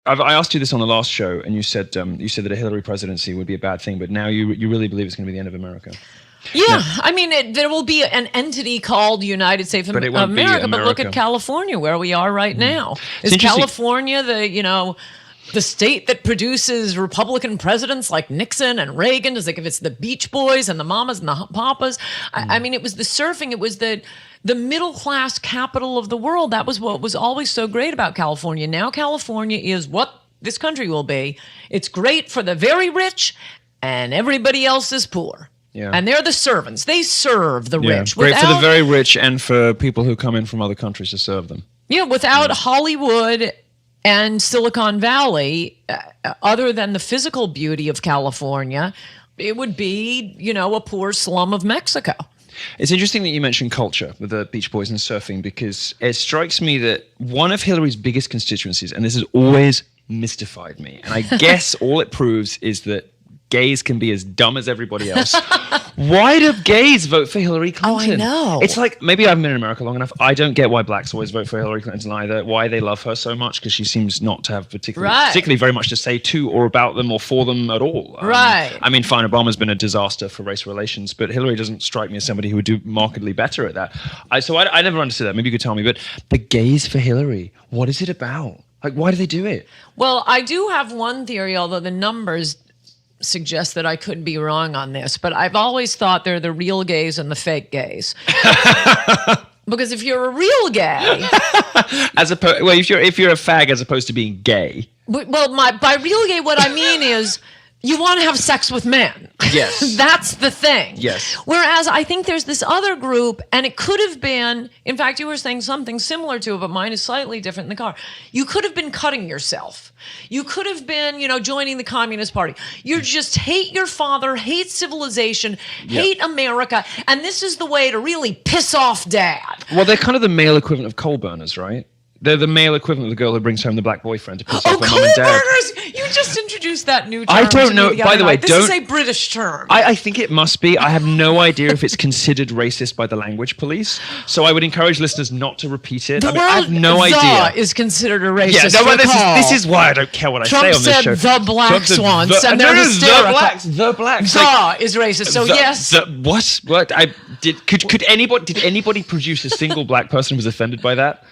I asked you this on the last show, and you said that a Hillary presidency would be a bad thing, but now you really believe it's going to be the end of America. Yeah, now, I mean, there will be an entity called United States of America, but look at California, where we are right now. Is California the state that produces Republican presidents like Nixon and Reagan? Does it give it's the Beach Boys and the Mamas and the Papas? I mean, it was the surfing. It was the middle-class capital of the world. That was what was always so great about California. Now California is what this country will be. It's great for the very rich, and everybody else is poor. Yeah. And they're the servants. They serve the rich. Great for the very rich and for people who come in from other countries to serve them. Yeah, without Hollywood and Silicon Valley, other than the physical beauty of California, it would be, a poor slum of Mexico. It's interesting that you mentioned culture with the Beach Boys and surfing, because it strikes me that one of Hillary's biggest constituencies, and this has always mystified me, and I guess all it proves is that gays can be as dumb as everybody else. Why do gays vote for Hillary Clinton? Oh, I know. It's like, maybe I haven't been in America long enough. I don't get why blacks always vote for Hillary Clinton either, why they love her so much, because she seems not to have particularly very much to say to or about them or for them at all. Right. I mean, fine, Obama's been a disaster for race relations, but Hillary doesn't strike me as somebody who would do markedly better at that. So I never understood that. Maybe you could tell me, but the gays for Hillary, what is it about? Like, why do they do it? Well, I do have one theory, although the numbers suggest that I could be wrong on this, but I've always thought they're the real gays and the fake gays. Because if you're a real gay, if you're a fag as opposed to being gay. Well, by real gay, what I mean is you want to have sex with men. Yes. That's the thing. Yes. Whereas I think there's this other group, and it could have been, in fact, you were saying something similar to it, but mine is slightly different in the car. You could have been cutting yourself. You could have been, joining the Communist Party. You just hate your father, hate civilization, hate America, and this is the way to really piss off Dad. Well, they're kind of the male equivalent of coal burners, right? They're the male equivalent of the girl who brings home the black boyfriend to piss off her mum and dad. Coal burners! You just introduced that new term. I don't know. By the way, this is a British term. I think it must be. I have no idea if it's considered racist by the language police. So I would encourage listeners not to repeat it. I have no idea. Is considered a racist. This is why I don't care what I say on this show. Trump said the blacks once, and they're hysterical. The blacks. Is racist. So yes. What? Did anybody produce a single black person who was offended by that?